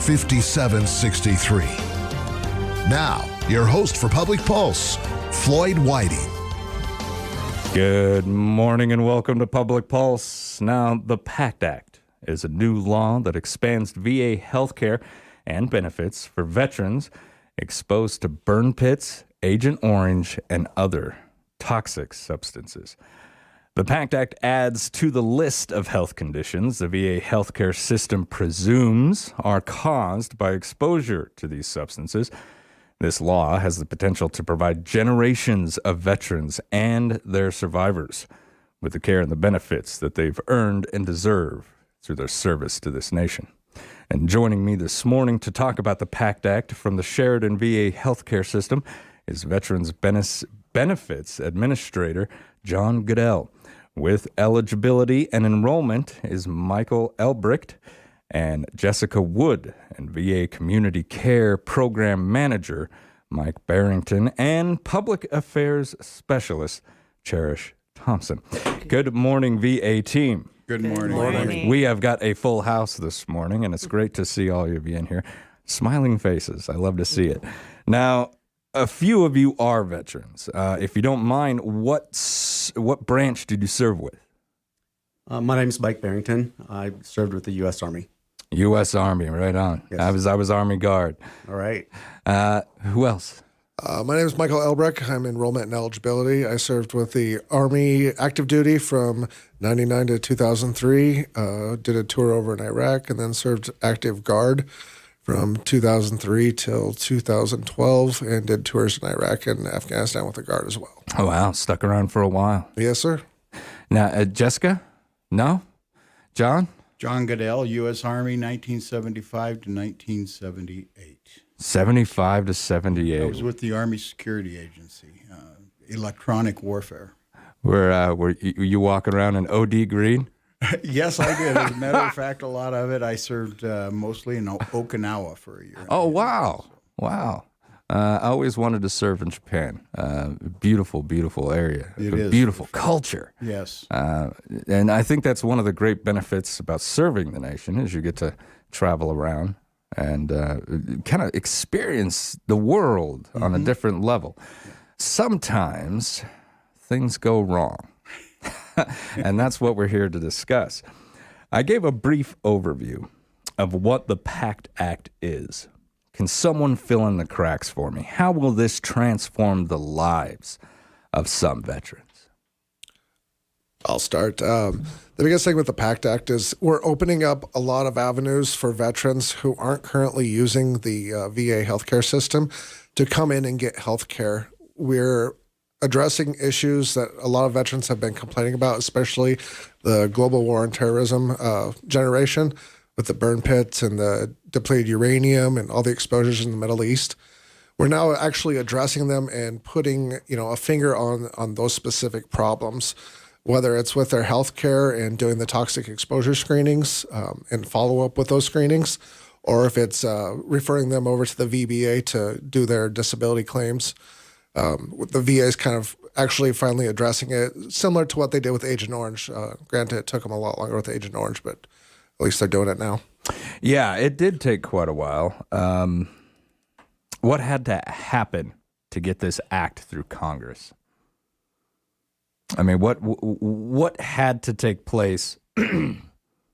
5763. Now, your host for Public Pulse, Floyd Whiting. Good morning and welcome to Public Pulse. Now, the PACT Act is a new law that expands VA health care and benefits for veterans exposed to burn pits, Agent Orange, and other toxic substances. The PACT Act adds to the list of health conditions the VA healthcare system presumes are caused by exposure to these substances. This law has the potential to provide generations of veterans and their survivors with the care and the benefits that they've earned and deserve through their service to this nation. And joining me this morning to talk about the PACT Act from the Sheridan VA healthcare system is Veterans Benefits Administrator John Goodell. With eligibility and enrollment is Michael Elbricht and Jessica Wood, and VA Community Care Program Manager Mike Barrington, and Public Affairs Specialist Cherish Thompson. Good morning, VA team. Good morning. We have got a full house this morning, and it's great to see all of you in here. Smiling faces. I love to see it. Now, a few of you are veterans. If you don't mind, what branch did you serve with? My name is Mike Barrington. I served with the U.S. Army. U.S. Army, right on. Yes. I was Army Guard. All right. Who else? My name is Michael Elbrick. I'm enrollment and eligibility. I served with the Army active duty from 99 to 2003, did a tour over in Iraq, and then served active guard from 2003 till 2012, and did tours in Iraq and Afghanistan with the guard as well. Oh, wow. Stuck around for a while. Yes, sir. Now, Jessica? No? John? John Goodell, U.S. Army, 1975 to 1978. 75 to 78. I was with the Army Security Agency, electronic warfare. Were you walking around in OD green? Yes, I did. As a matter of fact, a lot of it, I served mostly in Okinawa for a year. Oh, wow. Wow. I always wanted to serve in Japan. Beautiful, beautiful area. It is. Beautiful culture. Yes. And I think that's one of the great benefits about serving the nation is you get to travel around and kind of experience the world on a different level. Sometimes things go wrong. And that's what we're here to discuss. I gave a brief overview of what the PACT Act is. Can someone fill in the cracks for me? How will this transform the lives of some veterans? I'll start. The biggest thing with the PACT Act is we're opening up a lot of avenues for veterans who aren't currently using the VA healthcare system to come in and get health care. We're addressing issues that a lot of veterans have been complaining about, especially the global war on terrorism generation with the burn pits and the depleted uranium and all the exposures in the Middle East. We're now actually addressing them and putting, a finger on those specific problems, whether it's with their health care and doing the toxic exposure screenings and follow up with those screenings, or if it's referring them over to the VBA to do their disability claims. The VA is kind of actually finally addressing it, similar to what they did with Agent Orange. Granted, it took them a lot longer with Agent Orange, but at least they're doing it now. Yeah, it did take quite a while. What had to happen to get this act through Congress? I mean, what had to take place?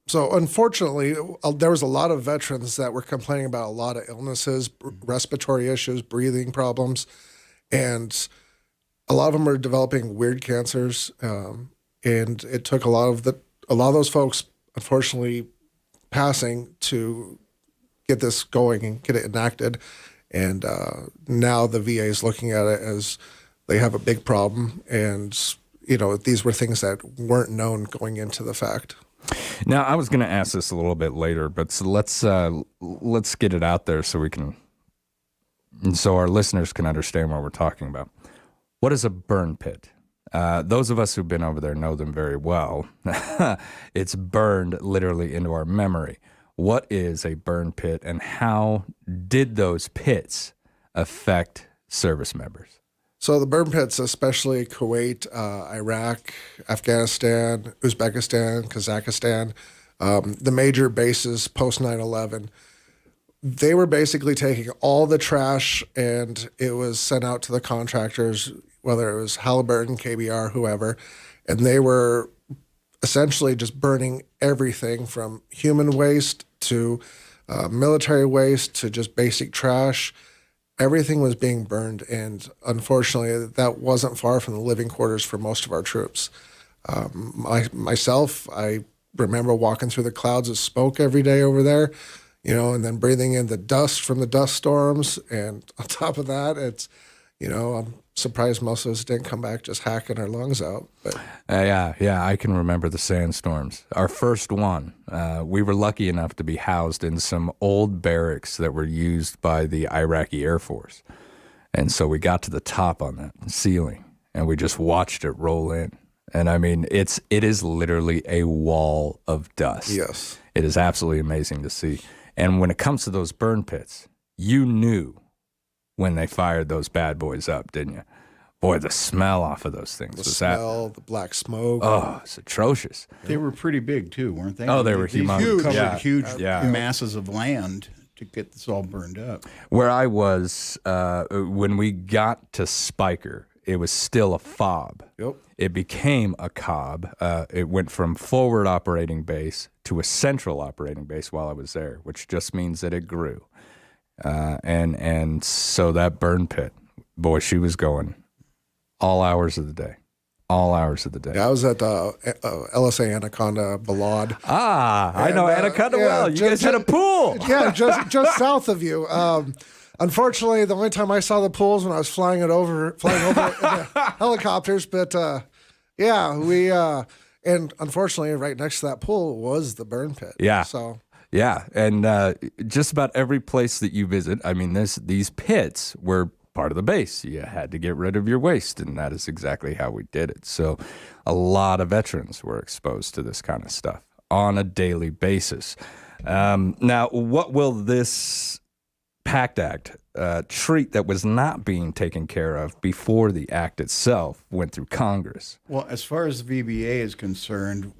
So unfortunately, there was a lot of veterans that were complaining about a lot of illnesses, respiratory issues, breathing problems, and a lot of them are developing weird cancers. And it took a lot of those folks, unfortunately, passing to get this going and get it enacted. And now the VA is looking at it as they have a big problem. And, these were things that weren't known going into the fact. Now, I was going to ask this a little bit later, but so let's get it out there so our listeners can understand what we're talking about. What is a burn pit? Those of us who've been over there know them very well. It's burned literally into our memory. What is a burn pit, and how did those pits affect service members? So the burn pits, especially Kuwait, Iraq, Afghanistan, Uzbekistan, Kazakhstan, the major bases post 9/11, they were basically taking all the trash and it was sent out to the contractors, whether it was Halliburton, KBR, whoever, and they were essentially just burning everything from human waste to military waste to just basic trash. Everything was being burned, and unfortunately, that wasn't far from the living quarters for most of our troops. Myself, I remember walking through the clouds of smoke every day over there, and then breathing in the dust from the dust storms. And on top of that, it's, I'm surprised most of us didn't come back just hacking our lungs out. But yeah, I can remember the sandstorms. Our first one, we were lucky enough to be housed in some old barracks that were used by the Iraqi Air Force. And so we got to the top on that ceiling, and we just watched it roll in. And I mean, it is literally a wall of dust. yes, It is absolutely amazing to see. And when it comes to those burn pits, you knew when they fired those bad boys up, didn't you? Boy, the smell off of those things the was smell, the black smoke. oh, it's atrocious. They were pretty big too, weren't they? Oh, they were These humongous. covered Yeah. huge Yeah. masses of land to get this all burned up. Where I was, when we got to Spiker, it was still a fob. Yep. It became a cob. It went from forward operating base to a central operating base while I was there, which just means that it grew. And so that burn pit, boy, she was going all hours of the day. All hours of the day. Yeah, I was at the LSA Anaconda Balad. I know And, Anaconda yeah, well. You guys had a pool. Yeah, just south of you. Unfortunately, the only time I saw the pools when I was flying over in the helicopters. But yeah, we and unfortunately, right next to that pool was the burn pit. Yeah. So Yeah, and just about every place that you visit, I mean, these pits were part of the base. You had to get rid of your waste, and that is exactly how we did it. So a lot of veterans were exposed to this kind of stuff on a daily basis. Now, what will this PACT Act treat that was not being taken care of before the act itself went through Congress? Well, as far as the VBA is concerned,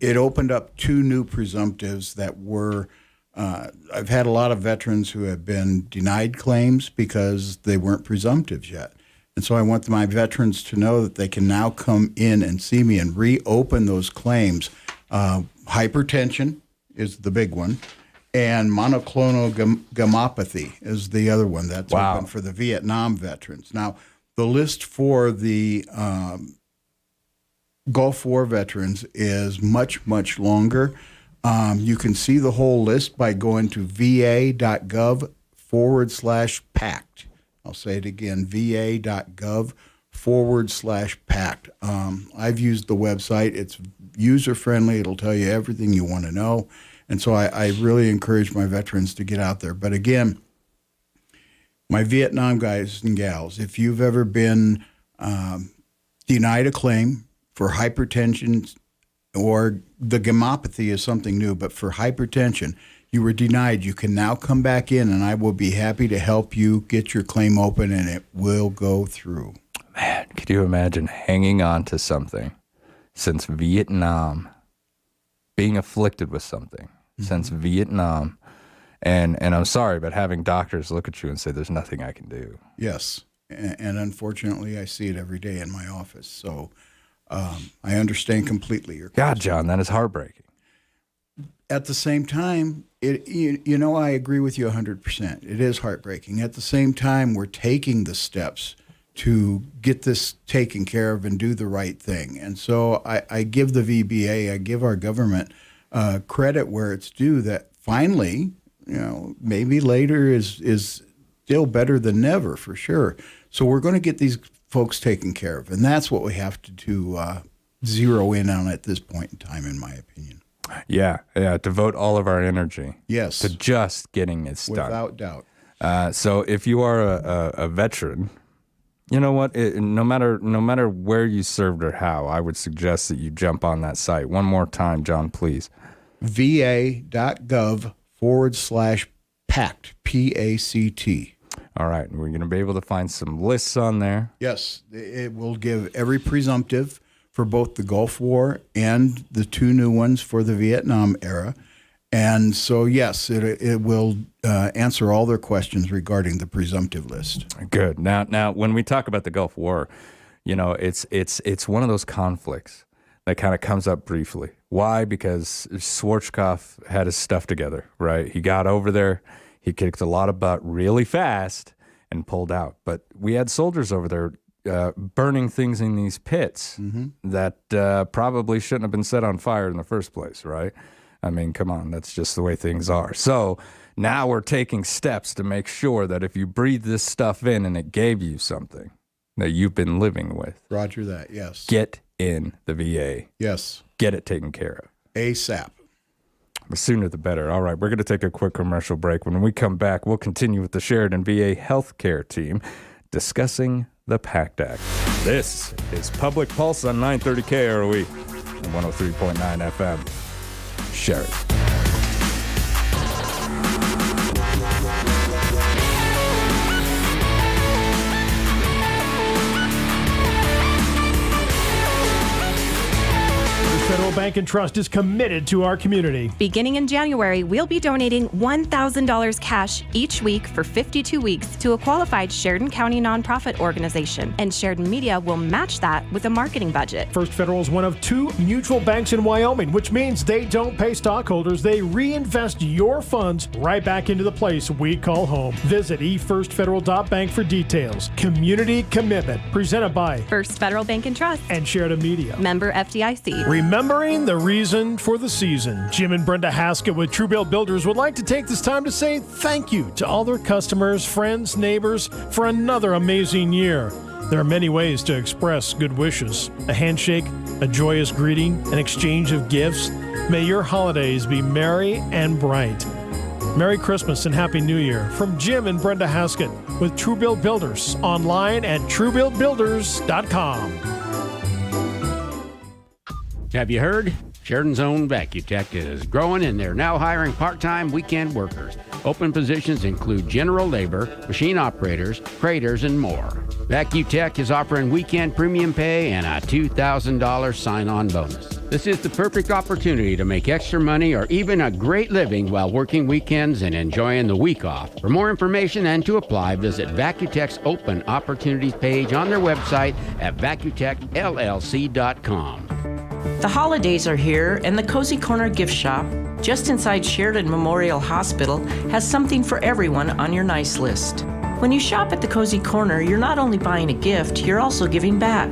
it opened up two new presumptives that were. I've had a lot of veterans who have been denied claims because they weren't presumptives yet. And so I want my veterans to know that they can now come in and see me and reopen those claims. Hypertension is the big one, and monoclonal gammopathy is the other one. That's Wow. open for the Vietnam veterans. Now, the list for the Gulf War veterans is much, much longer. You can see the whole list by going to va.gov/PACT. I'll say it again, va.gov/PACT. I've used the website. It's user-friendly. It'll tell you everything you want to know. And so I really encourage my veterans to get out there. But again, my Vietnam guys and gals, if you've ever been denied a claim for hypertension, or the gammopathy is something new, but for hypertension, you were denied, you can now come back in, and I will be happy to help you get your claim open, and it will go through. Man, could you imagine hanging on to something since Vietnam, being afflicted with something since Vietnam, and I'm sorry, but having doctors look at you and say, there's nothing I can do. Yes, and unfortunately, I see it every day in my office, so I understand completely your God, John, that is heartbreaking. At the same time, I agree with you 100%. It is heartbreaking. At the same time, we're taking the steps to get this taken care of and do the right thing. And so I give the VBA, I give our government credit where it's due that finally, maybe later is still better than never for sure. So we're going to get these folks taken care of. And that's what we have to zero in on at this point in time, in my opinion. Yeah, devote all of our energy Yes, to just getting it done. without doubt. So if you are a veteran, you know what? No matter where you served or how, I would suggest that you jump on that site. One more time, John, please. va.gov/PACT, P-A-C-T. All right, we're going to be able to find some lists on there. Yes, it will give every presumptive for both the Gulf War and the two new ones for the Vietnam era. And so, yes, it will answer all their questions regarding the presumptive list. Good. Now, when we talk about the Gulf War, it's one of those conflicts that kind of comes up briefly. Why? Because Schwarzkopf had his stuff together, right? He got over there, he kicked a lot of butt really fast and pulled out. But we had soldiers over there burning things in these pits that probably shouldn't have been set on fire in the first place, right? I mean, come on, that's just the way things are. So now we're taking steps to make sure that if you breathe this stuff in and it gave you something that you've been living with, Roger that, yes. get in the VA. Yes. Get it taken care of. ASAP. The sooner the better. All right, we're going to take a quick commercial break. When we come back, we'll continue with the Sheridan VA healthcare team discussing the PACT Act. This is Public Pulse on 930 KROE and 103.9 FM. Sheridan. Federal Bank and Trust is committed to our community. Beginning in January, we'll be donating $1,000 cash each week for 52 weeks to a qualified Sheridan County nonprofit organization, and Sheridan Media will match that with a marketing budget. First Federal is one of 2 mutual banks in Wyoming, which means they don't pay stockholders. They reinvest your funds right back into the place we call home. Visit efirstfederal.bank for details. Community commitment, presented by First Federal Bank and Trust and Sheridan Media. Member FDIC. Remembering the reason for the season, Jim and Brenda Haskett with Truebill Builders would like to take this time to say thank you to all their customers, friends, neighbors for another amazing year. There are many ways to express good wishes. A handshake, a joyous greeting, an exchange of gifts. May your holidays be merry and bright. Merry Christmas and Happy New Year from Jim and Brenda Haskett with Truebill Builders, online at truebillbuilders.com. Have you heard? Sheridan's own Vacutech is growing and they're now hiring part-time weekend workers. Open positions include general labor, machine operators, craters, and more. Vacutech is offering weekend premium pay and a $2,000 sign-on bonus. This is the perfect opportunity to make extra money or even a great living while working weekends and enjoying the week off. For more information and to apply, visit Vacutech's open opportunities page on their website at vacutechllc.com. The holidays are here, and the Cozy Corner gift shop, just inside Sheridan Memorial Hospital, has something for everyone on your nice list. When you shop at the Cozy Corner, you're not only buying a gift, you're also giving back.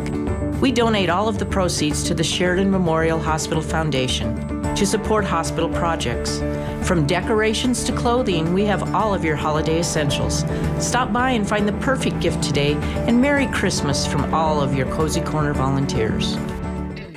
We donate all of the proceeds to the Sheridan Memorial Hospital Foundation to support hospital projects. From decorations to clothing, we have all of your holiday essentials. Stop by and find the perfect gift today, and Merry Christmas from all of your Cozy Corner volunteers.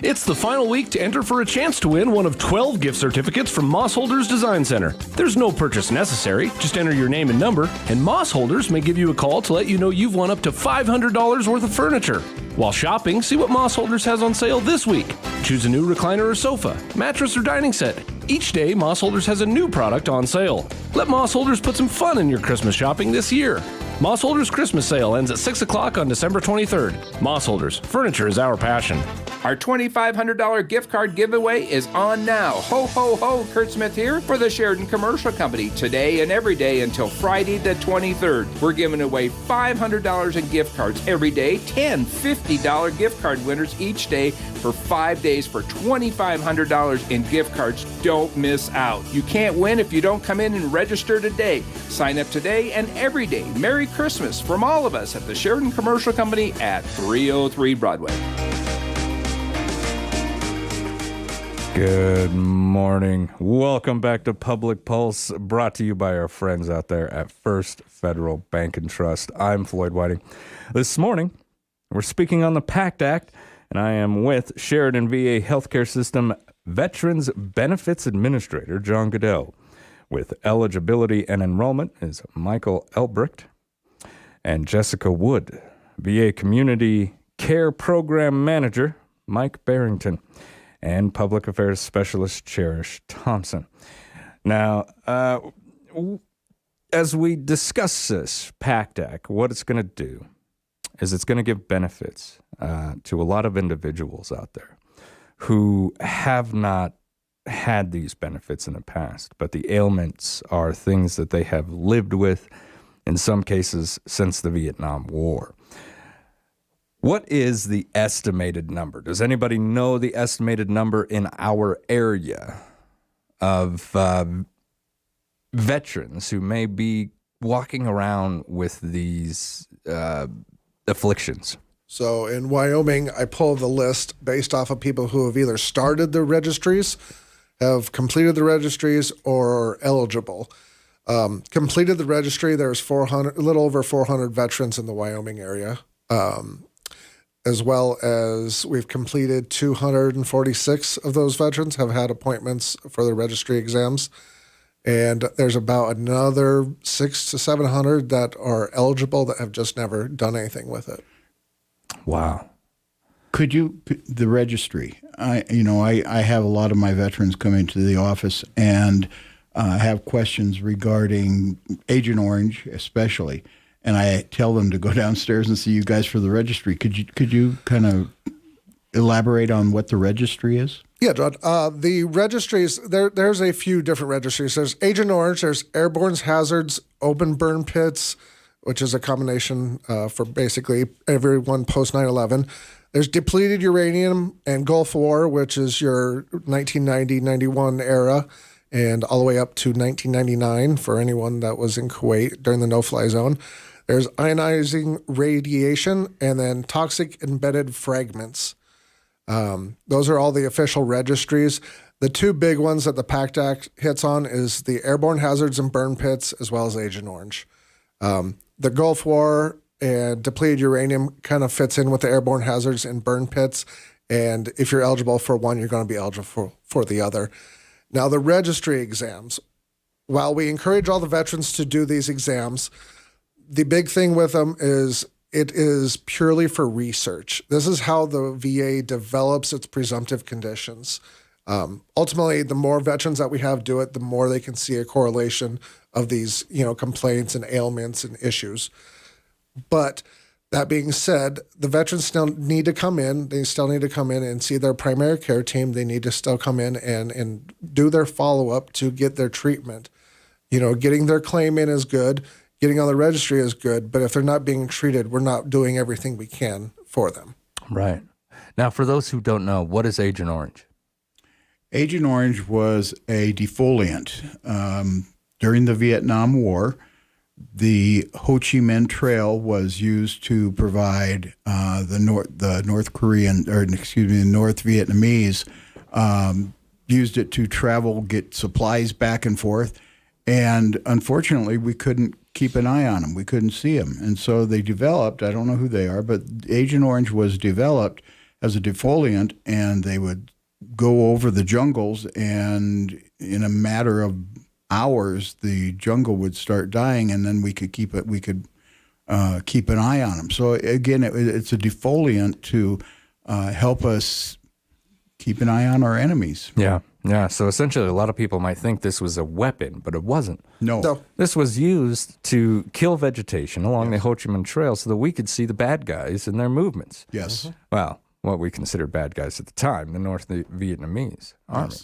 It's the final week to enter for a chance to win one of 12 gift certificates from Moss Holders Design Center. There's no purchase necessary. Just enter your name and number, and Moss Holders may give you a call to let you know you've won up to $500 worth of furniture. While shopping, see what Moss Holders has on sale this week. Choose a new recliner or sofa, mattress or dining set. Each day, Moss Holders has a new product on sale. Let Moss Holders put some fun in your Christmas shopping this year. Moss Holders Christmas sale ends at 6 o'clock on December 23rd. Moss Holders, furniture is our passion. Our $2,500 gift card giveaway is on now. Ho, ho, ho, Kurt Smith here for the Sheridan Commercial Company today and every day until Friday the 23rd. We're giving away $500 in gift cards every day, 10 $50 gift card winners each day for 5 days for $2,500 in gift cards. Don't miss out. You can't win if you don't come in and register today. Sign up today and every day. Merry Christmas from all of us at the Sheridan Commercial Company at 303 Broadway. Good morning. Welcome back to Public Pulse, brought to you by our friends out there at First Federal Bank and Trust. I'm Floyd Whiting. This morning, we're speaking on the PACT Act, and I am with Sheridan VA Healthcare System Veterans Benefits Administrator John Goodell. With eligibility and enrollment is Michael Elbricht and Jessica Wood. VA Community Care Program Manager Mike Barrington. And Public Affairs Specialist Cherish Thompson. Now, as we discuss this PACT Act, what it's going to do is it's going to give benefits to a lot of individuals out there who have not had these benefits in the past, but the ailments are things that they have lived with, in some cases, since the Vietnam War. What is the estimated number? Does anybody know the estimated number in our area of veterans who may be walking around with these afflictions? So in Wyoming, I pulled the list based off of people who have either started the registries, have completed the registries, or are eligible. Completed the registry, there's 400, a little over 400 veterans in the Wyoming area, as well as we've completed 246 of those veterans have had appointments for the registry exams. And there's about another 600 to 700 that are eligible that have just never done anything with it. Wow. The registry, I have a lot of my veterans come into the office and have questions regarding Agent Orange, especially, and I tell them to go downstairs and see you guys for the registry. Could you kind of elaborate on what the registry is? Yeah, John. The registries, there's a few different registries. There's Agent Orange, there's Airborne Hazards, Open Burn Pits, which is a combination for basically everyone post 9/11. There's Depleted Uranium and Gulf War, which is your 1990-91 era, and all the way up to 1999 for anyone that was in Kuwait during the no-fly zone. There's ionizing radiation, and then toxic embedded fragments. Those are all the official registries. The two big ones that the PACT Act hits on is the Airborne Hazards and Burn Pits, as well as Agent Orange. The Gulf War and depleted uranium kind of fits in with the airborne hazards and burn pits. And if you're eligible for one, you're going to be eligible for the other. Now, the registry exams, while we encourage all the veterans to do these exams, the big thing with them is it is purely for research. This is how the VA develops its presumptive conditions. Ultimately, the more veterans that we have do it, the more they can see a correlation of these, complaints and ailments and issues. But that being said, the veterans still need to come in. They still need to come in and see their primary care team. They need to still come in and do their follow-up to get their treatment. Getting their claim in is good. Getting on the registry is good. But if they're not being treated, we're not doing everything we can for them. Right. Now, for those who don't know, what is Agent Orange? Agent Orange was a defoliant. During the Vietnam War, the Ho Chi Minh Trail was used to provide the North Vietnamese used it to travel, get supplies back and forth, and unfortunately, we couldn't keep an eye on them. We couldn't see them, and so they developed. I don't know who they are, but Agent Orange was developed as a defoliant, and they would go over the jungles, and in a matter of hours, the jungle would start dying, and then we could keep it. We could keep an eye on them. So again, it's a defoliant to help us keep an eye on our enemies. Yeah. So essentially, a lot of people might think this was a weapon, but it wasn't. No. This was used to kill vegetation along the Ho Chi Minh Trail so that we could see the bad guys and their movements. Yes. Well, what we considered bad guys at the time, the North Vietnamese army.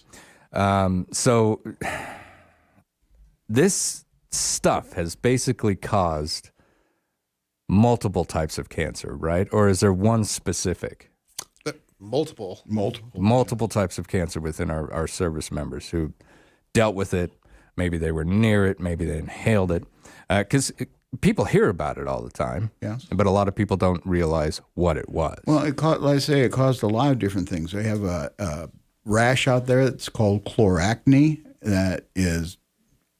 Yes. So this stuff has basically caused multiple types of cancer, right? Or is there one specific? Multiple types of cancer within our service members who dealt with it. Maybe they were near it. Maybe they inhaled it. Because people hear about it all the time. Yes. But a lot of people don't realize what it was. Well, it caused a lot of different things. They have a rash out there that's called chloracne. It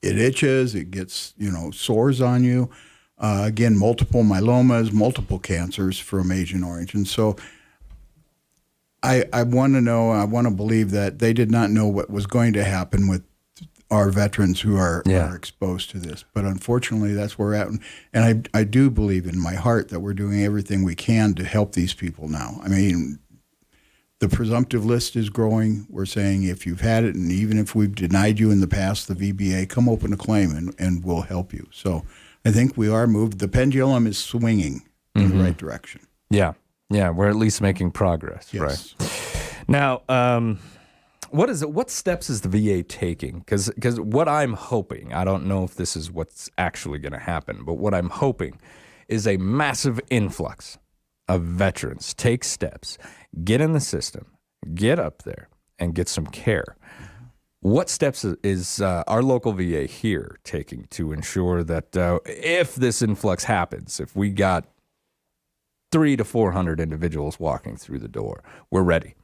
itches. It gets sores on you. Again, multiple myelomas, multiple cancers from Agent Orange, and so. I want to believe that they did not know what was going to happen with our veterans who are exposed to this. But unfortunately, that's where we're at. And I do believe in my heart that we're doing everything we can to help these people now. I mean, the presumptive list is growing. We're saying if you've had it, and even if we've denied you in the past, the VBA, come open a claim and we'll help you. So I think we are moved. The pendulum is swinging in the right direction. Yeah, we're at least making progress, yes. Right? Now, what is it? What steps is the VA taking? Because what I'm hoping, I don't know if this is what's actually going to happen, but what I'm hoping is a massive influx of veterans take steps, get in the system, get up there, and get some care. What steps is our local VA here taking to ensure that if this influx happens, if we got 300 to 400 individuals walking through the door, we're ready?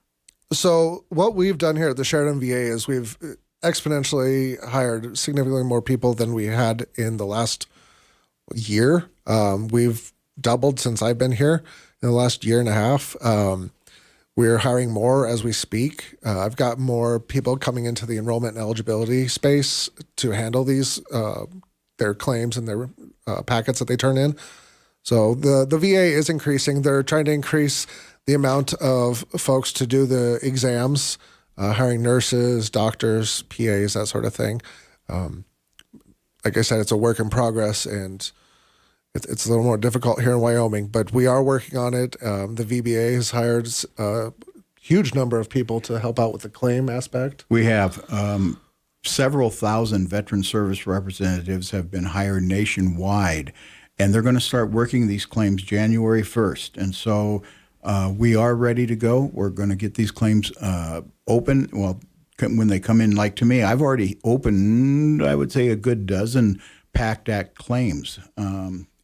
So what we've done here at the Sheridan VA is we've exponentially hired significantly more people than we had in the last year. We've doubled since I've been here in the last year and a half. We're hiring more as we speak. I've got more people coming into the enrollment and eligibility space to handle these, their claims and their packets that they turn in. So the VA is increasing. They're trying to increase the amount of folks to do the exams, hiring nurses, doctors, PAs, that sort of thing. Like I said, it's a work in progress, and it's a little more difficult here in Wyoming, but we are working on it. The VBA has hired a huge number of people to help out with the claim aspect. We have several thousand veteran service representatives have been hired nationwide, and they're going to start working these claims January 1st. And so we are ready to go. We're going to get these claims open. Well, when they come in, like to me, I've already opened, I would say, a good dozen PACT Act claims.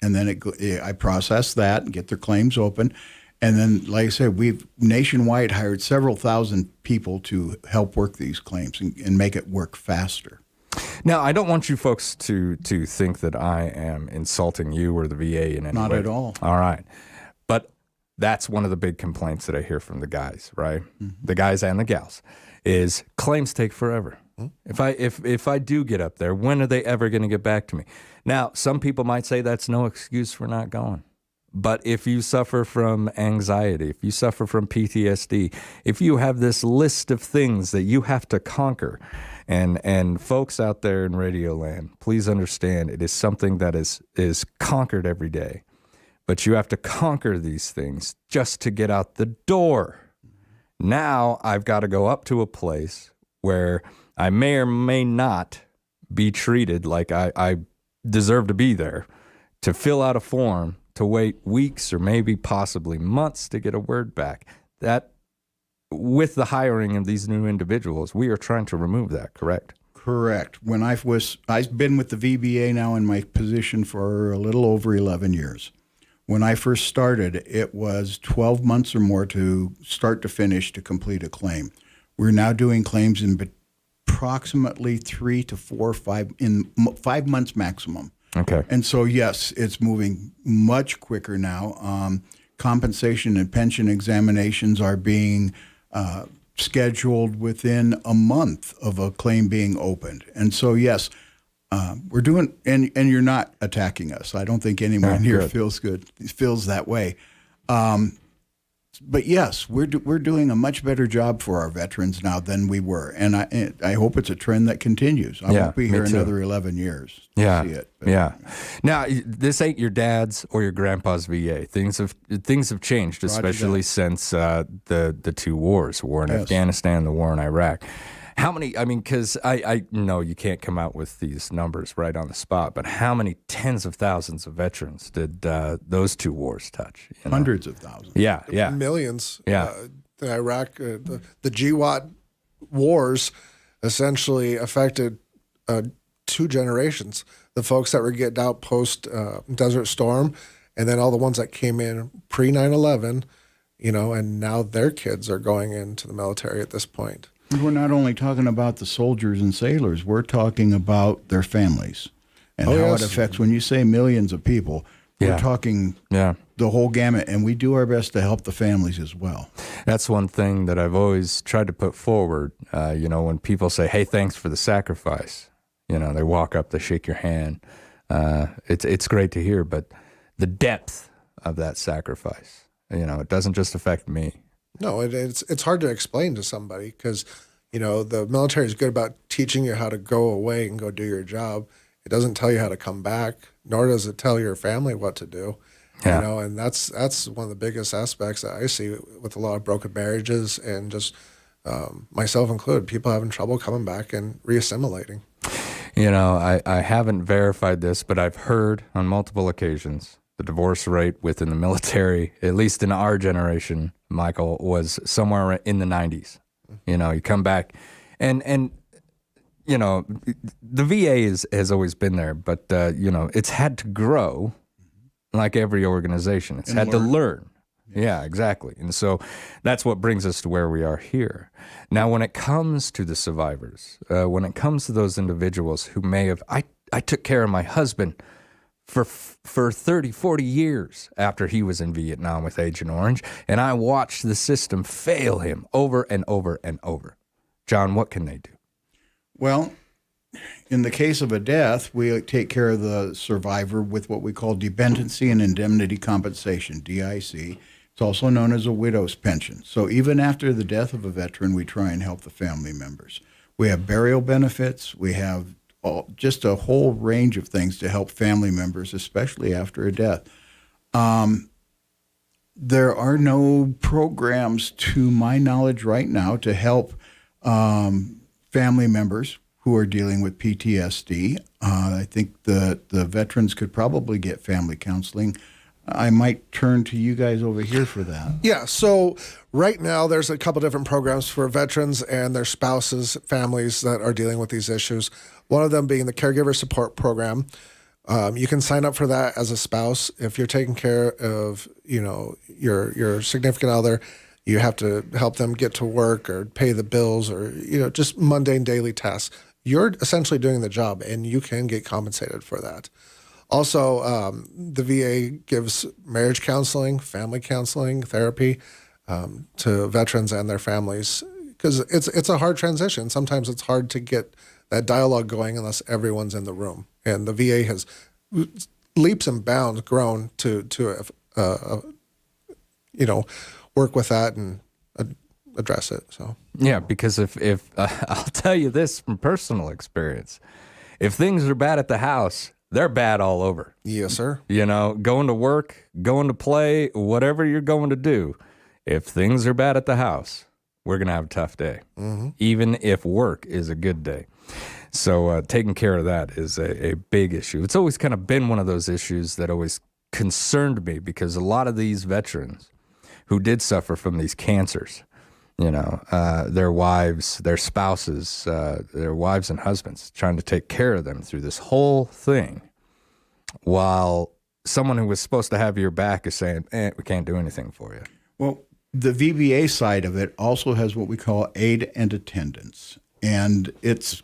And then I process that and get their claims open. And then, like I said, we've nationwide hired several thousand people to help work these claims and make it work faster. Now, I don't want you folks to think that I am insulting you or the VA in any way. Not at all. All right. But that's one of the big complaints that I hear from the guys, right? Mm-hmm. The guys and the gals, is claims take forever. Mm-hmm. If I do get up there, when are they ever going to get back to me? Now, some people might say that's no excuse for not going. But if you suffer from anxiety, if you suffer from PTSD, if you have this list of things that you have to conquer, and folks out there in Radio Land, please understand it is something that is conquered every day. But you have to conquer these things just to get out the door. Now I've got to go up to a place where I may or may not be treated like I deserve to be there, to fill out a form, to wait weeks or maybe possibly months to get a word back. That, with the hiring of these new individuals, we are trying to remove that, correct? Correct. When I've been with the VBA now in my position for a little over 11 years. When I first started, it was 12 months or more to start to finish to complete a claim. We're now doing claims in approximately 3 to 4 or 5 months maximum. Okay. And so, yes, it's moving much quicker now. Compensation and pension examinations are being scheduled within a month of a claim being opened. And so, yes, we're doing, and you're not attacking us. I don't think anyone here feels that way. But yes, we're doing a much better job for our veterans now than we were, and I hope it's a trend that continues. I won't be here another 11 years to see it. Yeah. Now, this ain't your dad's or your grandpa's VA. Things have changed, especially since the two wars, war in Afghanistan, the war in Iraq. How many, I mean, because I know you can't come out with these numbers right on the spot, but how many tens of thousands of veterans did those two wars touch? You know? Hundreds of thousands. Yeah. Millions. Yeah. The Iraq, the GWOT wars essentially affected 2 generations. The folks that were getting out post Desert Storm, and then all the ones that came in pre 9/11, and now their kids are going into the military at this point. We're not only talking about the soldiers and sailors, we're talking about their families and how it affects. When you say millions of people, we're talking the whole gamut, and we do our best to help the families as well. That's one thing that I've always tried to put forward. When people say, hey, thanks for the sacrifice, they walk up, they shake your hand. It's great to hear, but the depth of that sacrifice, it doesn't just affect me. No, it's hard to explain to somebody because, the military is good about teaching you how to go away and go do your job. It doesn't tell you how to come back, nor does it tell your family what to do. Yeah. And that's one of the biggest aspects that I see with a lot of broken marriages and just myself included, people having trouble coming back and reassimilating. I haven't verified this, but I've heard on multiple occasions the divorce rate within the military, at least in our generation, Michael, was somewhere in the 90s. You come back and the VA has always been there, but, it's had to grow like every organization. It's had to learn. Yeah, exactly. And so that's what brings us to where we are here. Now, when it comes to the survivors, when it comes to those individuals who may have, I took care of my husband for 30, 40 years after he was in Vietnam with Agent Orange, and I watched the system fail him over and over and over. John, what can they do? Well, in the case of a death, we take care of the survivor with what we call dependency and indemnity compensation, DIC. It's also known as a widow's pension. So even after the death of a veteran, we try and help the family members. We have burial benefits. We have just a whole range of things to help family members, especially after a death. There are no programs, to my knowledge right now, to help family members who are dealing with PTSD. I think the veterans could probably get family counseling. I might turn to you guys over here for that. Yeah, so right now there's a couple different programs for veterans and their spouses, families that are dealing with these issues. One of them being the Caregiver Support Program. You can sign up for that as a spouse. If you're taking care of, your significant other, you have to help them get to work or pay the bills or, just mundane daily tasks. You're essentially doing the job and you can get compensated for that. Also, the VA gives marriage counseling, family counseling, therapy to veterans and their families because it's a hard transition. Sometimes it's hard to get that dialogue going unless everyone's in the room. And the VA has leaps and bounds grown to work with that and address it. So yeah, because if I'll tell you this from personal experience, if things are bad at the house, they're bad all over. Yes, sir. Going to work, going to play, whatever you're going to do, if things are bad at the house, we're going to have a tough day, even if work is a good day. So taking care of that is a big issue. It's always kind of been one of those issues that always concerned me because a lot of these veterans who did suffer from these cancers, their wives, their spouses, their wives and husbands trying to take care of them through this whole thing while someone who was supposed to have your back is saying, we can't do anything for you. Well, the VBA side of it also has what we call aid and attendance. And it's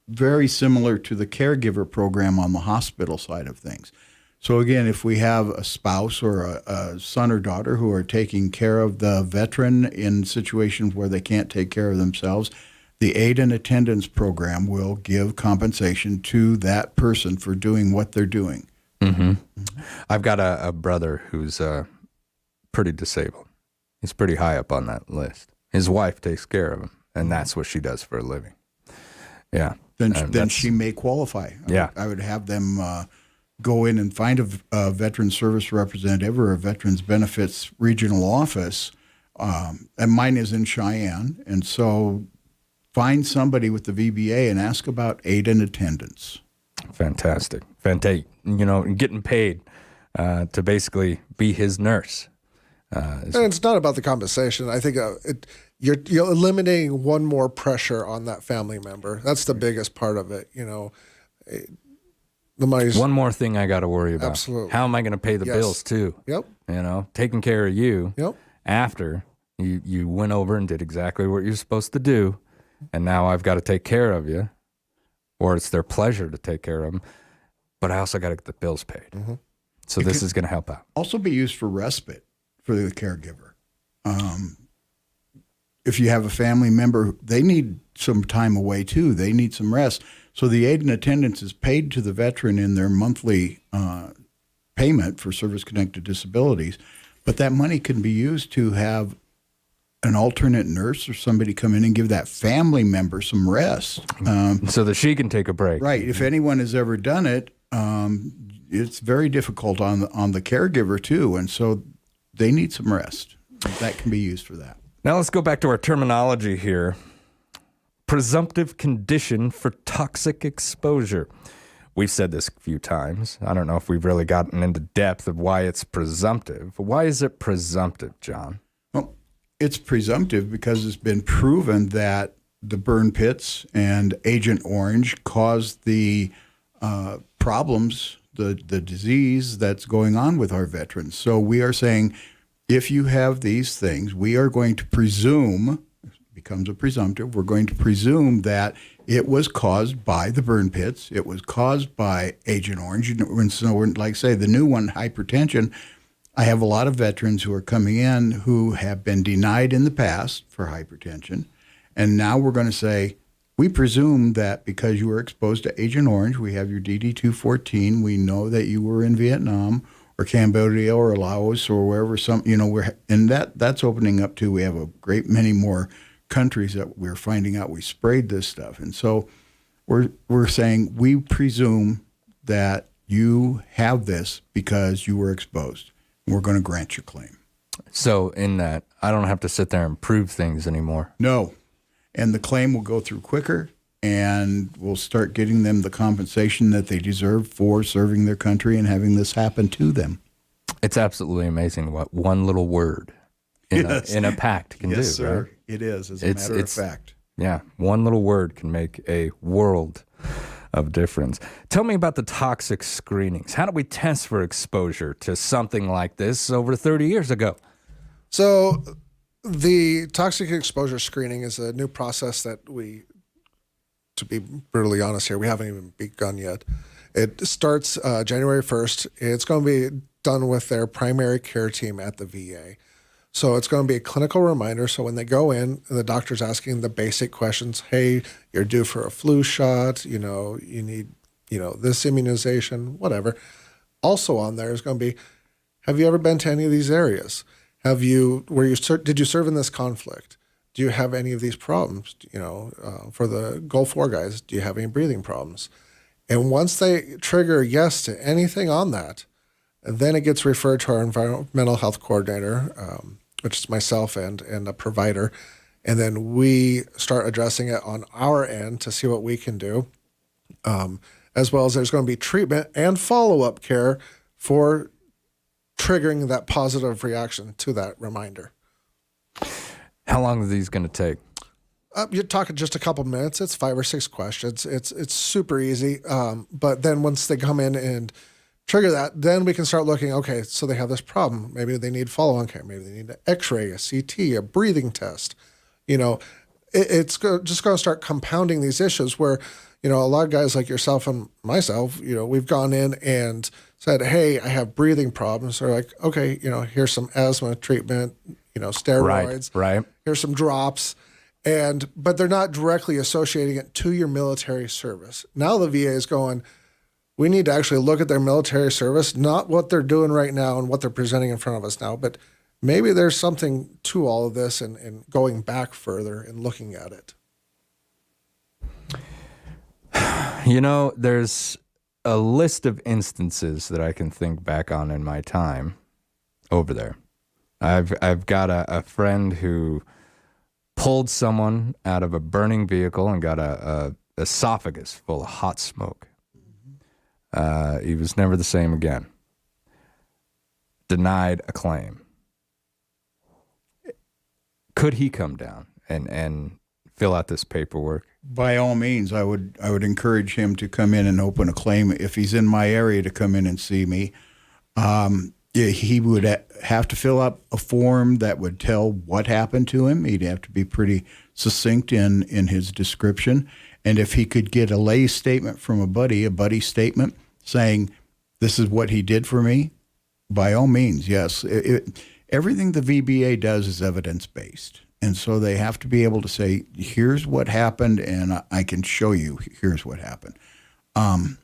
very similar to the caregiver program on the hospital side of things. So again, if we have a spouse or a son or daughter who are taking care of the veteran in situations where they can't take care of themselves, the aid and attendance program will give compensation to that person for doing what they're doing. I've got a brother who's pretty disabled. He's pretty high up on that list. His wife takes care of him, and that's what she does for a living. Yeah. Then she may qualify. Yeah. I would have them go in and find a veteran service representative or a veterans benefits regional office. And mine is in Cheyenne. And so find somebody with the VBA and ask about aid and attendance. Fantastic. Getting paid to basically be his nurse. And it's not about the compensation. I think you're eliminating one more pressure on that family member. That's the biggest part of it. The money's one more thing I got to worry about. Absolutely. How am I going to pay the bills too? Yep. Taking care of you. Yep. After you went over and did exactly what you're supposed to do, and now I've got to take care of you, or it's their pleasure to take care of them, but I also got to get the bills paid. So this is going to help out. Also be used for respite for the caregiver. If you have a family member, they need some time away too. They need some rest. So the aid and attendance is paid to the veteran in their monthly payment for service-connected disabilities, but that money can be used to have an alternate nurse or somebody come in and give that family member some rest. So that she can take a break. Right. If anyone has ever done it, it's very difficult on the caregiver too, and so they need some rest. That can be used for that. Now let's go back to our terminology here. Presumptive condition for toxic exposure. We've said this a few times. I don't know if we've really gotten into depth of why it's presumptive. Why is it presumptive, John? Well, it's presumptive because it's been proven that the burn pits and Agent Orange caused the problems, the disease that's going on with our veterans. So we are saying, if you have these things, we are going to presume, becomes a presumptive, we're going to presume that it was caused by the burn pits, it was caused by Agent Orange. And so, like say, the new one, hypertension, I have a lot of veterans who are coming in who have been denied in the past for hypertension. And now we're going to say, we presume that because you were exposed to Agent Orange, we have your DD-214, we know that you were in Vietnam or Cambodia or Laos or wherever and that's opening up too. We have a great many more countries that we're finding out we sprayed this stuff. And so we're saying we presume that you have this because you were exposed. We're going to grant your claim. So in that, I don't have to sit there and prove things anymore. No. And the claim will go through quicker, and we'll start getting them the compensation that they deserve for serving their country and having this happen to them. It's absolutely amazing what one little word in a pact can do. Yes, sir. Right? It is, as a matter of fact. Yeah, one little word can make a world of difference. Tell me about the toxic screenings. How do we test for exposure to something like this over 30 years ago? So the toxic exposure screening is a new process that we, to be brutally honest here, we haven't even begun yet. It starts January 1st. It's going to be done with their primary care team at the VA. So it's going to be a clinical reminder. So when they go in, the doctor's asking the basic questions. Hey, you're due for a flu shot. You need, this immunization, whatever. Also on there is going to be, have you ever been to any of these areas? Did you serve in this conflict? Do you have any of these problems? For the Gulf War guys, do you have any breathing problems? And once they trigger yes to anything on that, then it gets referred to our environmental health coordinator, which is myself and a provider. And then we start addressing it on our end to see what we can do, as well as there's going to be treatment and follow-up care for triggering that positive reaction to that reminder. How long are these going to take? You're talking just a couple minutes. It's 5 or 6 questions. It's super easy. But then once they come in and trigger that, then we can start looking, okay, so they have this problem. Maybe they need follow-on care. Maybe they need an x-ray, a CT, a breathing test. It's just going to start compounding these issues where, a lot of guys like yourself and myself, we've gone in and said, hey, I have breathing problems. They're like, okay, here's some asthma treatment, steroids. Right. Here's some drops. But they're not directly associating it to your military service. Now the VA is going, we need to actually look at their military service, not what they're doing right now and what they're presenting in front of us now, but maybe there's something to all of this and going back further and looking at it. There's a list of instances that I can think back on in my time over there. I've got a friend who pulled someone out of a burning vehicle and got a esophagus full of hot smoke. He was never the same again. Denied a claim. Could he come down and fill out this paperwork? By all means, I would encourage him to come in and open a claim. If he's in my area, to come in and see me. He would have to fill out a form that would tell what happened to him. He'd have to be pretty succinct in his description. And if he could get a lay statement from a buddy statement saying, this is what he did for me, by all means, yes. Everything the VBA does is evidence-based. And so they have to be able to say, here's what happened, and I can show you here's what happened. And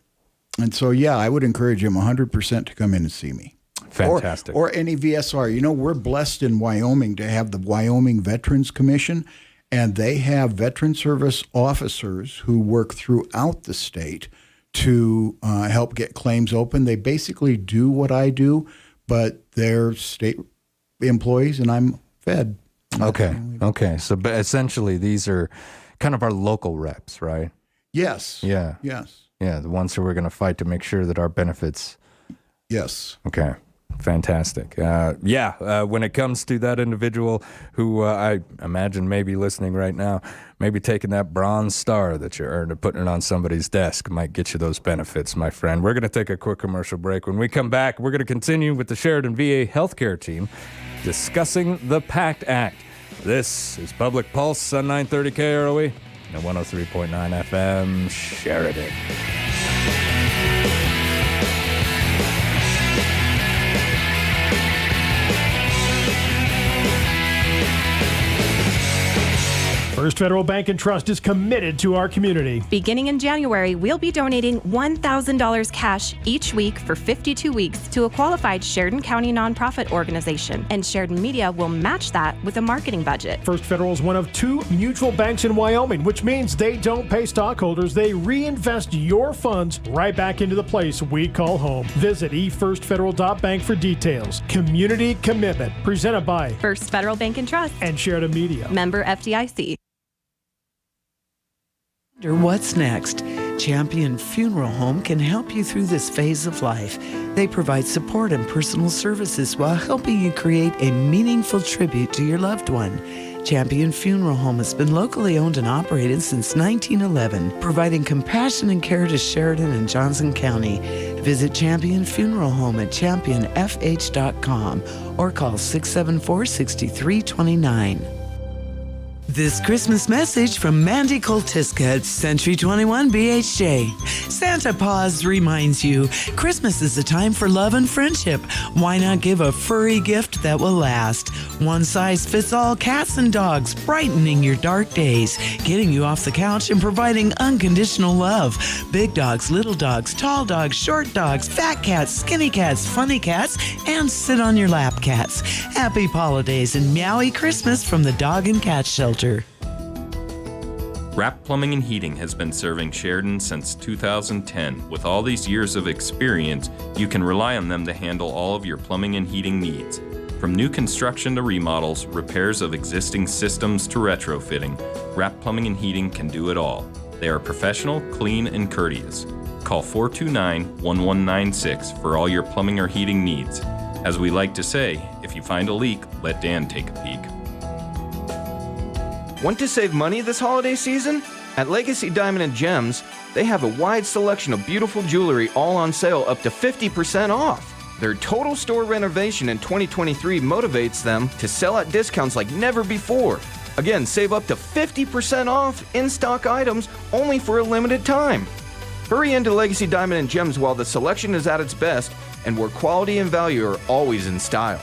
so, yeah, I would encourage him 100% to come in and see me. Fantastic. Or any VSR. We're blessed in Wyoming to have the Wyoming Veterans Commission, and they have veteran service officers who work throughout the state to help get claims open. They basically do what I do, but they're state employees, and I'm fed. Okay. So but essentially, these are kind of our local reps, right? Yes. Yeah. Yes. Yeah, the ones who are going to fight to make sure that our benefits. Yes. Okay. Fantastic. When it comes to that individual who I imagine may be listening right now, maybe taking that bronze star that you earned and putting it on somebody's desk might get you those benefits, my friend. We're going to take a quick commercial break. When we come back, we're going to continue with the Sheridan VA Healthcare team discussing the PACT Act. This is Public Pulse on 930 KROE and 103.9 FM Sheridan. First Federal Bank and Trust is committed to our community. Beginning in January, we'll be donating $1,000 cash each week for 52 weeks to a qualified Sheridan County nonprofit organization, and Sheridan Media will match that with a marketing budget. First Federal is one of 2 mutual banks in Wyoming, which means they don't pay stockholders. They reinvest your funds right back into the place we call home. Visit efirstfederal.bank for details. Community commitment, presented by First Federal Bank and Trust and Sheridan Media. Member FDIC. What's next? Champion Funeral Home can help you through this phase of life. They provide support and personal services while helping you create a meaningful tribute to your loved one. Champion Funeral Home has been locally owned and operated since 1911, providing compassion and care to Sheridan and Johnson County. Visit Champion Funeral Home at championfh.com or call 674-6329. This Christmas message from Mandy Koltiska at Century 21 BHJ. Santa Paws reminds you, Christmas is a time for love and friendship. Why not give a furry gift that will last? One size fits all cats and dogs, brightening your dark days, getting you off the couch and providing unconditional love. Big dogs, little dogs, tall dogs, short dogs, fat cats, skinny cats, funny cats, and sit on your lap cats. Happy holidays and meowy Christmas from the Dog and Cat Shelter. Rapp Plumbing and Heating has been serving Sheridan since 2010. With all these years of experience, you can rely on them to handle all of your plumbing and heating needs. From new construction to remodels, repairs of existing systems to retrofitting, Rapp Plumbing and Heating can do it all. They are professional, clean, and courteous. Call 429-1196 for all your plumbing or heating needs. As we like to say, if you find a leak, let Dan take a peek. Want to save money this holiday season? At Legacy Diamond & Gems, they have a wide selection of beautiful jewelry all on sale up to 50% off. Their total store renovation in 2023 motivates them to sell at discounts like never before. Again, save up to 50% off in-stock items only for a limited time. Hurry into Legacy Diamond & Gems while the selection is at its best and where quality and value are always in style.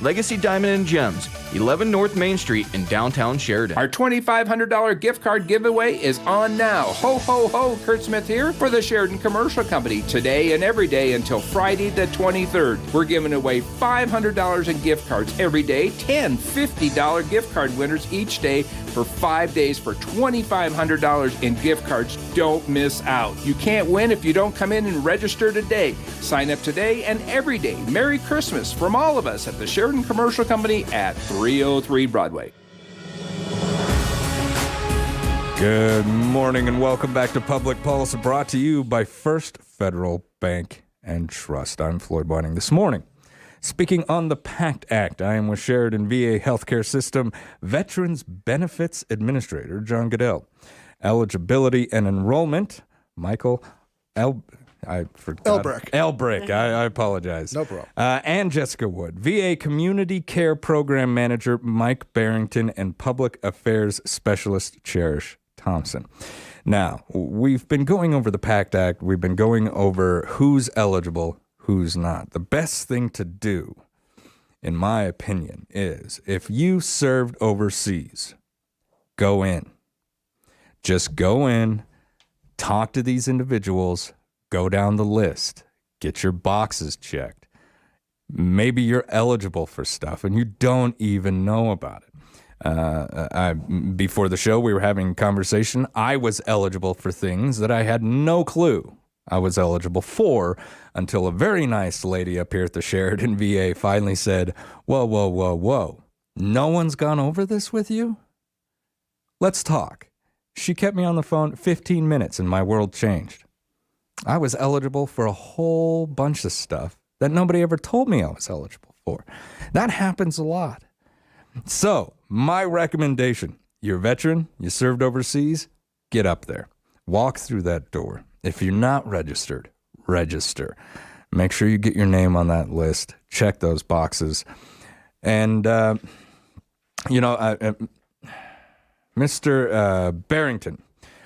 Legacy Diamond & Gems, 11 North Main Street in downtown Sheridan. Our $2,500 gift card giveaway is on now. Ho, ho, ho, Kurt Smith here for the Sheridan Commercial Company. Today and every day until Friday the 23rd. We're giving away $500 in gift cards every day, 10 $50 gift card winners each day for 5 days for $2,500 in gift cards. Don't miss out. You can't win if you don't come in and register today. Sign up today and every day. Merry Christmas from all of us at the Sheridan Commercial Company at 303 Broadway. Good morning and welcome back to Public Pulse, brought to you by First Federal Bank and Trust. I'm Floyd Whiting. This morning, speaking on the PACT Act, I am with Sheridan VA Healthcare System Veterans Benefits Administrator John Goodell. Eligibility and enrollment, Michael Elbrick. I apologize. No problem. And Jessica Wood, VA Community Care Program Manager Mike Barrington, and Public Affairs Specialist Cherish Thompson. Now, we've been going over the PACT Act. We've been going over who's eligible, who's not. The best thing to do, in my opinion, is if you served overseas, go in. Just go in, talk to these individuals, go down the list, get your boxes checked. Maybe you're eligible for stuff and you don't even know about it. Before the show, we were having a conversation. I was eligible for things that I had no clue I was eligible for until a very nice lady up here at the Sheridan VA finally said, whoa, No one's gone over this with you? Let's talk. She kept me on the phone 15 minutes and my world changed. I was eligible for a whole bunch of stuff that nobody ever told me I was eligible for. That happens a lot. So, my recommendation, you're a veteran, you served overseas, get up there. Walk through that door. If you're not registered, register. Make sure you get your name on that list. Check those boxes. And, Mr. Barrington,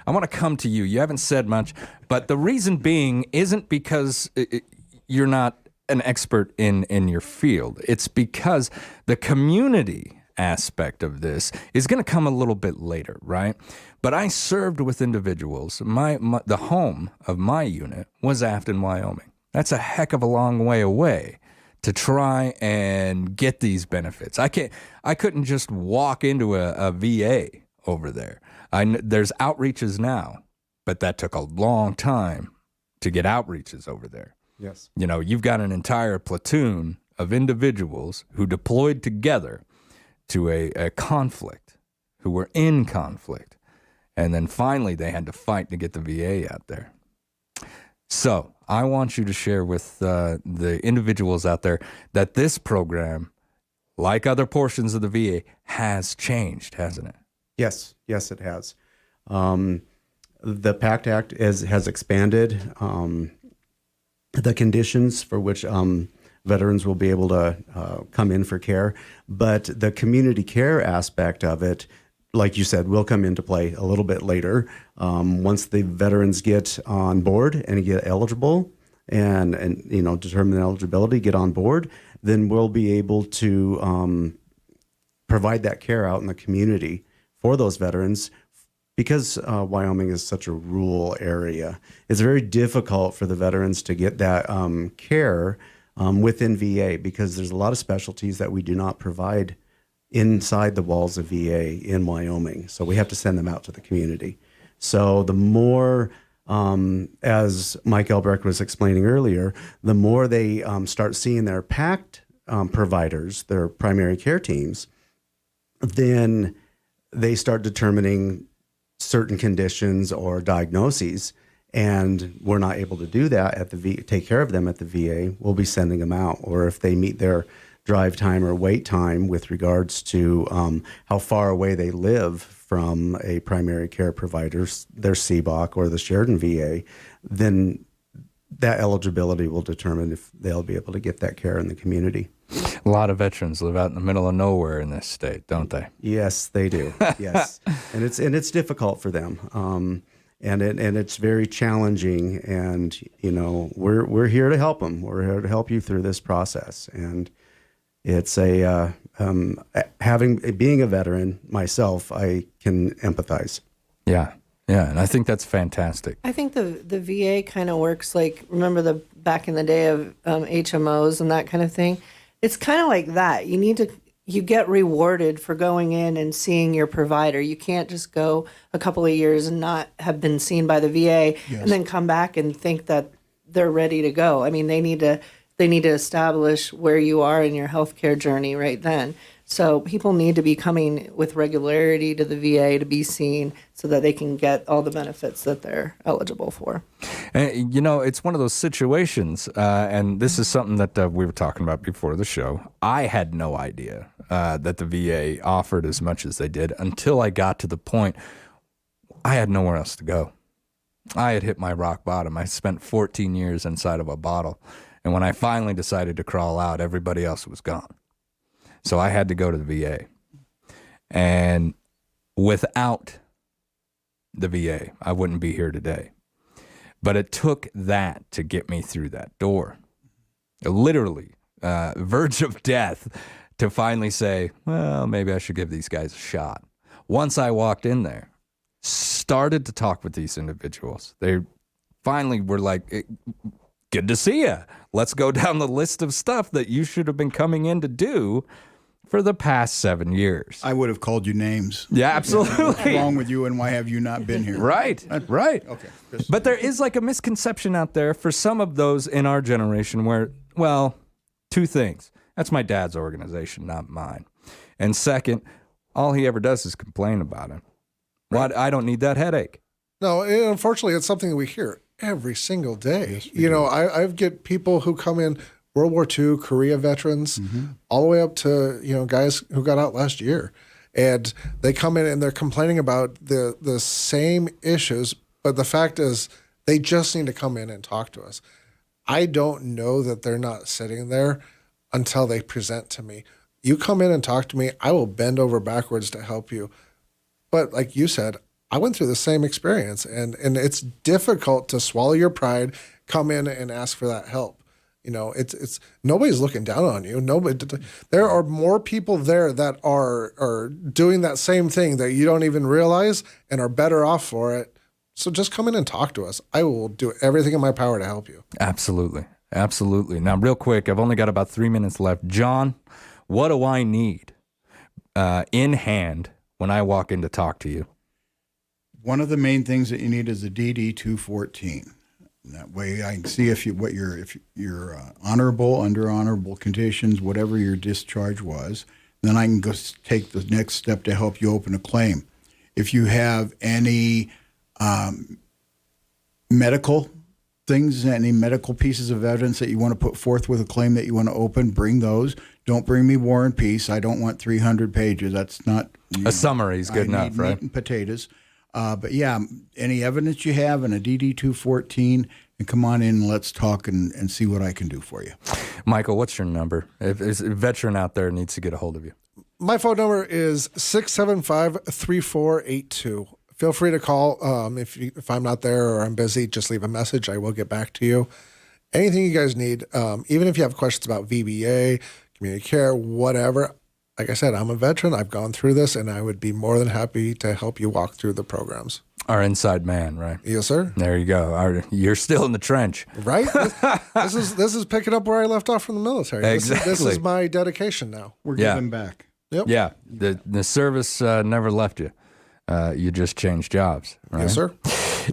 I want to come to you. You haven't said much, but the reason being isn't because you're not an expert in your field. It's because the community aspect of this is going to come a little bit later, right? But I served with individuals. The home of my unit was Afton, Wyoming. That's a heck of a long way away to try and get these benefits. I couldn't just walk into a VA over there. There's outreaches now, but that took a long time to get outreaches over there. Yes. You've got an entire platoon of individuals who deployed together to a conflict, who were in conflict, and then finally they had to fight to get the VA out there. So I want you to share with the individuals out there that this program, like other portions of the VA, has changed, hasn't it? Yes, it has. The PACT Act has expanded the conditions for which veterans will be able to come in for care, but the community care aspect of it, like you said, will come into play a little bit later. Once the veterans get on board and get eligible and determine eligibility, get on board, then we'll be able to provide that care out in the community for those veterans. Because Wyoming is such a rural area, it's very difficult for the veterans to get that care within VA, because there's a lot of specialties that we do not provide inside the walls of VA in Wyoming. So we have to send them out to the community. So the more, as Mike Elbrecht was explaining earlier, the more they start seeing their PACT providers, their primary care teams, then they start determining certain conditions or diagnoses, and we're not able to do that at the VA, take care of them at the VA, we'll be sending them out. Or if they meet their drive time or wait time with regards to how far away they live from a primary care provider, their CBOC or the Sheridan VA, then that eligibility will determine if they'll be able to get that care in the community. A lot of veterans live out in the middle of nowhere in this state, don't they? Yes, they do. Yes, and it's difficult for them, and it's very challenging. And we're here to help them. We're here to help you through this process. And it's being a veteran myself, I can empathize. Yeah, and I think that's fantastic. I think the VA kind of works like, remember back in the day of HMOs and that kind of thing. It's kind of like that. You get rewarded for going in and seeing your provider. You can't just go a couple of years and not have been seen by the VA and then come back and think that they're ready to go. I mean, they need to establish where you are in your healthcare journey right then. So people need to be coming with regularity to the VA to be seen so that they can get all the benefits that they're eligible for. And, it's one of those situations, and this is something that we were talking about before the show. I had no idea that the VA offered as much as they did until I got to the point I had nowhere else to go. I had hit my rock bottom. I spent 14 years inside of a bottle, and when I finally decided to crawl out, everybody else was gone. So I had to go to the VA. And without the VA, I wouldn't be here today. But it took that to get me through that door. Literally, verge of death, to finally say, well, maybe I should give these guys a shot. Once I walked in there, started to talk with these individuals, they finally were like, good to see you. Let's go down the list of stuff that you should have been coming in to do for the past 7 years. I would have called you names. Yeah, absolutely. What's wrong with you and why have you not been here? Right. Okay. But there is like a misconception out there for some of those in our generation where, well, two things. That's my dad's organization, not mine. And second, all he ever does is complain about it. Well, I don't need that headache. No, unfortunately, it's something that we hear every single day. I get people who come in, World War II, Korea veterans, all the way up to guys who got out last year, and they come in and they're complaining about the same issues. But the fact is, they just need to come in and talk to us. I don't know that they're not sitting there until they present to me. You come in and talk to me, I will bend over backwards to help you. But like you said, I went through the same experience, and it's difficult to swallow your pride, come in and ask for that help. It's nobody's looking down on you. There are more people there that are doing that same thing that you don't even realize and are better off for it. So just come in and talk to us. I will do everything in my power to help you. Absolutely. Absolutely. Now, real quick, I've only got about 3 minutes left. John, what do I need in hand when I walk in to talk to you? One of the main things that you need is a DD-214. That way I can see if you're honorable, under honorable conditions, whatever your discharge was. Then I can go take the next step to help you open a claim. If you have any medical things, any medical pieces of evidence that you want to put forth with a claim that you want to open, bring those. Don't bring me War and Peace. I don't want 300 pages. That's not... A summary is good enough, right? Meat and potatoes. But yeah, any evidence you have and a DD-214, and come on in and let's talk and see what I can do for you. Michael, what's your number? If a veteran out there needs to get a hold of you. My phone number is 675-3482. Feel free to call. If I'm not there or I'm busy, just leave a message. I will get back to you. Anything you guys need, even if you have questions about VBA, community care, whatever. Like I said, I'm a veteran. I've gone through this, and I would be more than happy to help you walk through the programs. Our inside man, right? Yes, sir. There you go. You're still in the trench. Right? This is picking up where I left off from the military. Exactly. This is my dedication now. We're giving back. Yep. Yeah. The service never left you. You just changed jobs, right? Yes, sir.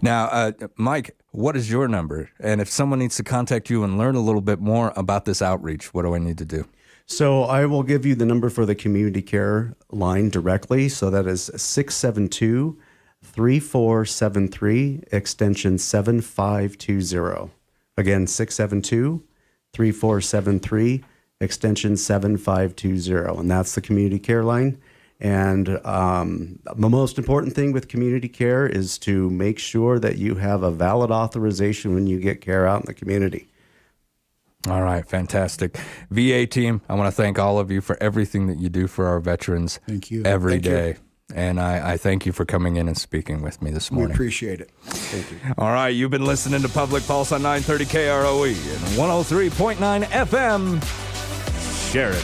Now, Mike, what is your number? And if someone needs to contact you and learn a little bit more about this outreach, what do I need to do? So I will give you the number for the community care line directly. So that is 672-3473, extension 7520. Again, 672-3473, extension 7520. And that's the community care line. And the most important thing with community care is to make sure that you have a valid authorization when you get care out in the community. All right, fantastic. VA team, I want to thank all of you for everything that you do for our veterans. Thank you. Every Thank day. you. And I thank you for coming in and speaking with me this morning. We appreciate it. Thank you. All right, you've been listening to Public Pulse on 930 KROE and 103.9 FM. Sheridan.